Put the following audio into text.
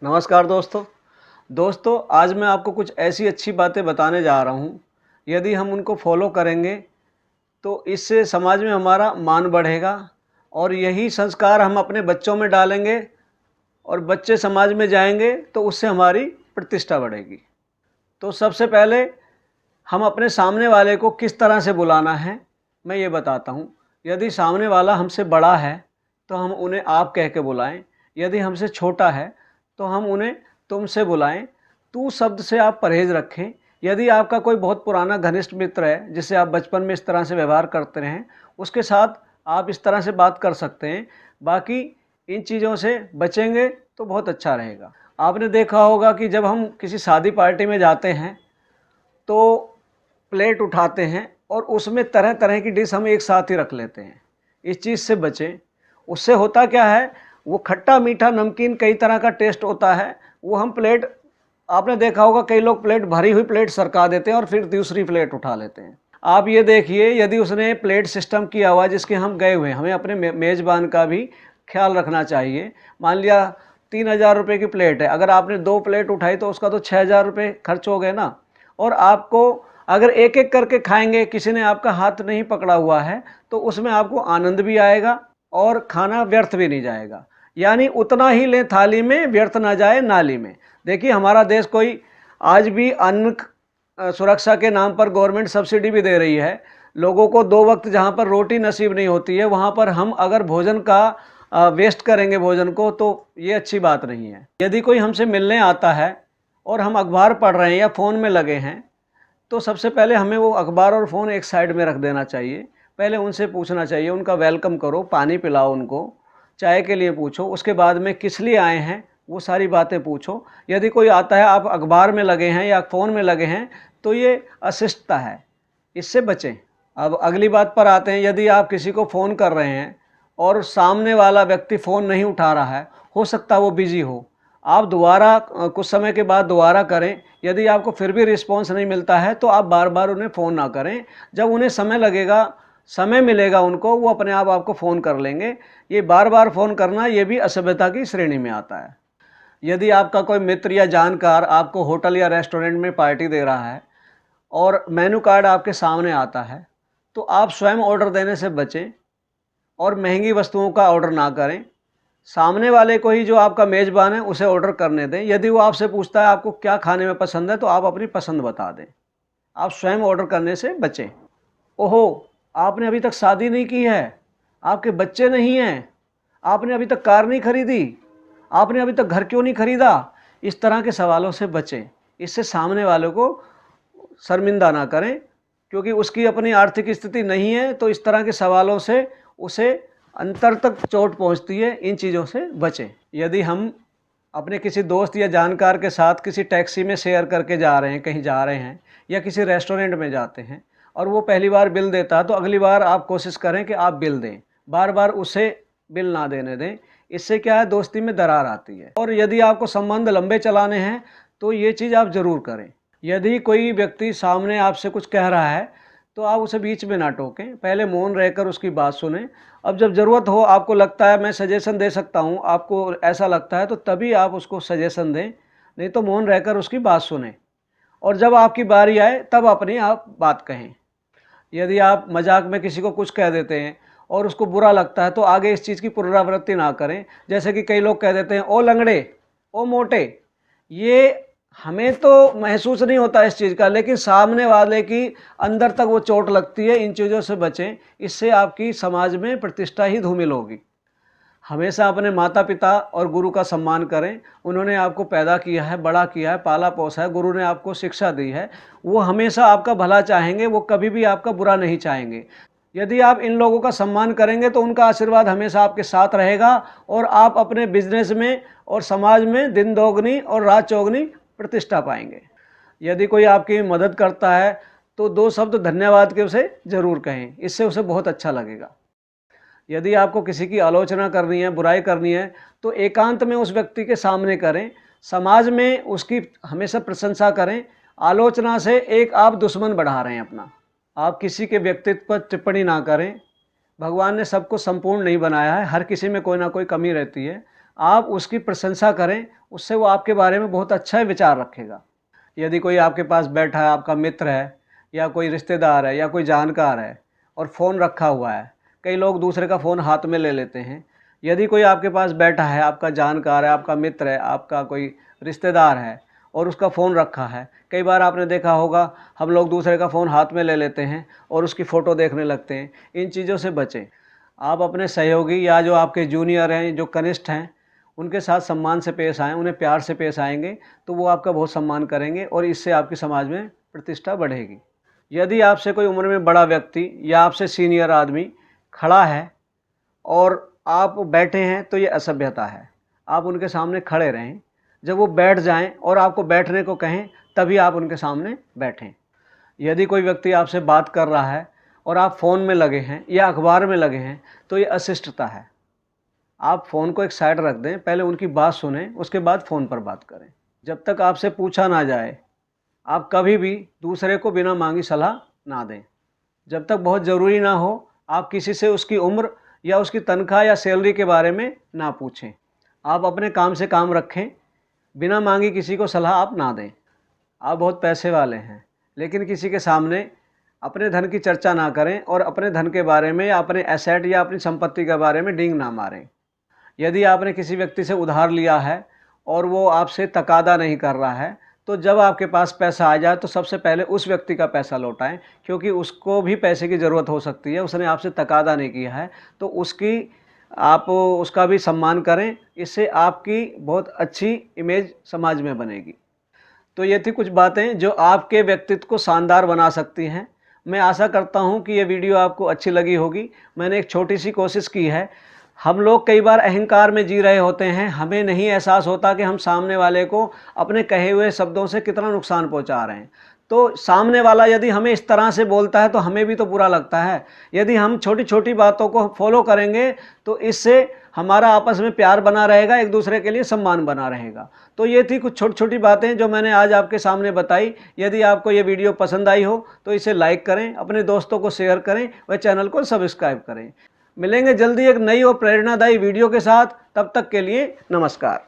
नमस्कार दोस्तों आज मैं आपको कुछ ऐसी अच्छी बातें बताने जा रहा हूँ। यदि हम उनको फॉलो करेंगे तो इससे समाज में हमारा मान बढ़ेगा और यही संस्कार हम अपने बच्चों में डालेंगे और बच्चे समाज में जाएंगे तो उससे हमारी प्रतिष्ठा बढ़ेगी। तो सबसे पहले हम अपने सामने वाले को किस तरह से बुलाना है मैं ये बताता हूँ। यदि सामने वाला हमसे बड़ा है तो हम उन्हें आप कह के बुलाएं। यदि हमसे छोटा है तो हम उन्हें तुमसे बुलाएं। तू शब्द से आप परहेज़ रखें। यदि आपका कोई बहुत पुराना घनिष्ठ मित्र है जिससे आप बचपन में इस तरह से व्यवहार करते रहें, उसके साथ आप इस तरह से बात कर सकते हैं। बाकी इन चीज़ों से बचेंगे तो बहुत अच्छा रहेगा। आपने देखा होगा कि जब हम किसी शादी पार्टी में जाते हैं तो प्लेट उठाते हैं और उसमें तरह तरह की डिश हम एक साथ ही रख लेते हैं। इस चीज़ से बचें। उससे होता क्या है, वो खट्टा मीठा नमकीन कई तरह का टेस्ट होता है। वो हम प्लेट, आपने देखा होगा कई लोग प्लेट भरी हुई प्लेट सरका देते हैं और फिर दूसरी प्लेट उठा लेते हैं। आप ये देखिए, यदि उसने प्लेट सिस्टम किया हुआ जिसके हम गए हुए हैं, हमें अपने मेज़बान का भी ख्याल रखना चाहिए। मान लिया 3,000 रुपये की प्लेट है, अगर आपने 2 प्लेट उठाई तो उसका तो 6,000 रुपये खर्च हो गए ना। और आपको अगर एक एक करके खाएंगे, किसी ने आपका हाथ नहीं पकड़ा हुआ है, तो उसमें आपको आनंद भी आएगा और खाना व्यर्थ भी नहीं जाएगा। यानी उतना ही लें थाली में, व्यर्थ ना जाए नाली में। देखिए हमारा देश कोई आज भी अन्न सुरक्षा के नाम पर गवर्नमेंट सब्सिडी भी दे रही है। लोगों को 2 वक्त जहाँ पर रोटी नसीब नहीं होती है, वहाँ पर हम अगर भोजन का वेस्ट करेंगे भोजन को, तो ये अच्छी बात नहीं है। यदि कोई हमसे मिलने आता है और हम अखबार पढ़ रहे हैं या फ़ोन में लगे हैं, तो सबसे पहले हमें वो अखबार और फ़ोन एक साइड में रख देना चाहिए। पहले उनसे पूछना चाहिए, उनका वेलकम करो, पानी पिलाओ उनको, चाय के लिए पूछो, उसके बाद में किस लिए आए हैं वो सारी बातें पूछो। यदि कोई आता है आप अखबार में लगे हैं या फ़ोन में लगे हैं तो ये अशिष्टता है, इससे बचें। अब अगली बात पर आते हैं। यदि आप किसी को फ़ोन कर रहे हैं और सामने वाला व्यक्ति फ़ोन नहीं उठा रहा है, हो सकता है वो बिज़ी हो, आप दोबारा कुछ समय के बाद दोबारा करें। यदि आपको फिर भी रिस्पॉन्स नहीं मिलता है तो आप बार बार उन्हें फ़ोन ना करें। जब उन्हें समय मिलेगा उनको, वो अपने आप आपको फ़ोन कर लेंगे। ये बार बार फ़ोन करना ये भी असभ्यता की श्रेणी में आता है। यदि आपका कोई मित्र या जानकार आपको होटल या रेस्टोरेंट में पार्टी दे रहा है और मेनू कार्ड आपके सामने आता है, तो आप स्वयं ऑर्डर देने से बचें और महंगी वस्तुओं का ऑर्डर ना करें। सामने वाले को ही, जो आपका मेज़बान है, उसे ऑर्डर करने दें। यदि वो आपसे पूछता है आपको क्या खाने में पसंद है, तो आप अपनी पसंद बता दें। आप स्वयं ऑर्डर करने से बचें। ओहो! आपने अभी तक शादी नहीं की है, आपके बच्चे नहीं हैं, आपने अभी तक कार नहीं खरीदी, आपने अभी तक घर क्यों नहीं खरीदा? इस तरह के सवालों से बचें। इससे सामने वाले को शर्मिंदा ना करें, क्योंकि उसकी अपनी आर्थिक स्थिति नहीं है, तो इस तरह के सवालों से उसे अंतर तक चोट पहुंचती है। इन चीज़ों से बचें। यदि हम अपने किसी दोस्त या जानकार के साथ किसी टैक्सी में शेयर करके जा रहे हैं, कहीं जा रहे हैं या किसी रेस्टोरेंट में जाते हैं और वो पहली बार बिल देता है, तो अगली बार आप कोशिश करें कि आप बिल दें, बार बार उसे बिल ना देने दें। इससे क्या है, दोस्ती में दरार आती है। और यदि आपको संबंध लंबे चलाने हैं तो ये चीज़ आप ज़रूर करें। यदि कोई व्यक्ति सामने आपसे कुछ कह रहा है तो आप उसे बीच में ना टोकें, पहले मौन रहकर उसकी बात सुनें। अब जब ज़रूरत हो, आपको लगता है मैं सजेशन दे सकता हूँ, आपको ऐसा लगता है, तो तभी आप उसको सजेशन दें, नहीं तो मौन रहकर उसकी बात सुनें। और जब आपकी बारी आए तब अपनी आप बात कहें। यदि आप मजाक में किसी को कुछ कह देते हैं और उसको बुरा लगता है, तो आगे इस चीज़ की पुनरावृत्ति ना करें। जैसे कि कई लोग कह देते हैं, ओ लंगड़े, ओ मोटे। ये हमें तो महसूस नहीं होता इस चीज़ का, लेकिन सामने वाले की अंदर तक वो चोट लगती है। इन चीज़ों से बचें, इससे आपकी समाज में प्रतिष्ठा ही धूमिल होगी। हमेशा अपने माता पिता और गुरु का सम्मान करें। उन्होंने आपको पैदा किया है, बड़ा किया है, पाला पोसा है, गुरु ने आपको शिक्षा दी है। वो हमेशा आपका भला चाहेंगे, वो कभी भी आपका बुरा नहीं चाहेंगे। यदि आप इन लोगों का सम्मान करेंगे तो उनका आशीर्वाद हमेशा आपके साथ रहेगा और आप अपने बिजनेस में और समाज में दिन दोगुनी और रात चौगुनी प्रतिष्ठा पाएंगे। यदि कोई आपकी मदद करता है तो 2 शब्द धन्यवाद के उसे ज़रूर कहें, इससे उसे बहुत अच्छा लगेगा। यदि आपको किसी की आलोचना करनी है, बुराई करनी है, तो एकांत में उस व्यक्ति के सामने करें। समाज में उसकी हमेशा प्रशंसा करें। आलोचना से एक आप दुश्मन बढ़ा रहे हैं अपना। आप किसी के व्यक्तित्व पर टिप्पणी ना करें। भगवान ने सबको संपूर्ण नहीं बनाया है, हर किसी में कोई ना कोई कमी रहती है। आप उसकी प्रशंसा करें, उससे वो आपके बारे में बहुत अच्छा विचार रखेगा। यदि कोई आपके पास बैठा है, आपका मित्र है या कोई रिश्तेदार है या कोई जानकार है और फ़ोन रखा हुआ है, कई लोग दूसरे का फ़ोन हाथ में ले लेते हैं। यदि कोई आपके पास बैठा है, आपका जानकार है, आपका मित्र है, आपका कोई रिश्तेदार है और उसका फ़ोन रखा है, कई बार आपने देखा होगा हम लोग दूसरे का फ़ोन हाथ में ले लेते हैं और उसकी फ़ोटो देखने लगते हैं। इन चीज़ों से बचें। आप अपने सहयोगी या जो आपके जूनियर हैं, जो कनिष्ठ हैं, उनके साथ सम्मान से पेश आएँ, उन्हें प्यार से पेश आएँगे तो वो आपका बहुत सम्मान करेंगे और इससे आपकी समाज में प्रतिष्ठा बढ़ेगी। यदि आपसे कोई उम्र में बड़ा व्यक्ति या आपसे सीनियर आदमी खड़ा है और आप बैठे हैं तो ये असभ्यता है। आप उनके सामने खड़े रहें। जब वो बैठ जाएँ और आपको बैठने को कहें तभी आप उनके सामने बैठें। यदि कोई व्यक्ति आपसे बात कर रहा है और आप फ़ोन में लगे हैं या अखबार में लगे हैं तो ये अशिष्टता है। आप फ़ोन को एक साइड रख दें, पहले उनकी बात सुनें, उसके बाद फ़ोन पर बात करें। जब तक आपसे पूछा ना जाए, आप कभी भी दूसरे को बिना मांगी सलाह ना दें। जब तक बहुत ज़रूरी ना हो, आप किसी से उसकी उम्र या उसकी तनख्वाह या सैलरी के बारे में ना पूछें। आप अपने काम से काम रखें, बिना मांगी किसी को सलाह आप ना दें। आप बहुत पैसे वाले हैं, लेकिन किसी के सामने अपने धन की चर्चा ना करें और अपने धन के बारे में या अपने एसेट या अपनी संपत्ति के बारे में डींग ना मारें। यदि आपने किसी व्यक्ति से उधार लिया है और वो आपसे तकादा नहीं कर रहा है, तो जब आपके पास पैसा आ जाए तो सबसे पहले उस व्यक्ति का पैसा लौटाएँ, क्योंकि उसको भी पैसे की ज़रूरत हो सकती है, उसने आपसे तकादा नहीं किया है, तो आप उसका भी सम्मान करें। इससे आपकी बहुत अच्छी इमेज समाज में बनेगी। तो ये थी कुछ बातें जो आपके व्यक्तित्व को शानदार बना सकती हैं। मैं आशा करता हूँ कि ये वीडियो आपको अच्छी लगी होगी। मैंने एक छोटी-सी कोशिश की है। हम लोग कई बार अहंकार में जी रहे होते हैं, हमें नहीं एहसास होता कि हम सामने वाले को अपने कहे हुए शब्दों से कितना नुकसान पहुँचा रहे हैं। तो सामने वाला यदि हमें इस तरह से बोलता है तो हमें भी तो बुरा लगता है। यदि हम छोटी-छोटी बातों को फॉलो करेंगे तो इससे हमारा आपस में प्यार बना रहेगा, एक दूसरे के लिए सम्मान बना रहेगा। तो ये थी कुछ छोटी-छोटी बातें जो मैंने आज आपके सामने बताई। यदि आपको ये वीडियो पसंद आई हो तो इसे लाइक करें, अपने दोस्तों को शेयर करें व चैनल को सब्सक्राइब करें। मिलेंगे जल्दी एक नई और प्रेरणादायी वीडियो के साथ। तब तक के लिए नमस्कार।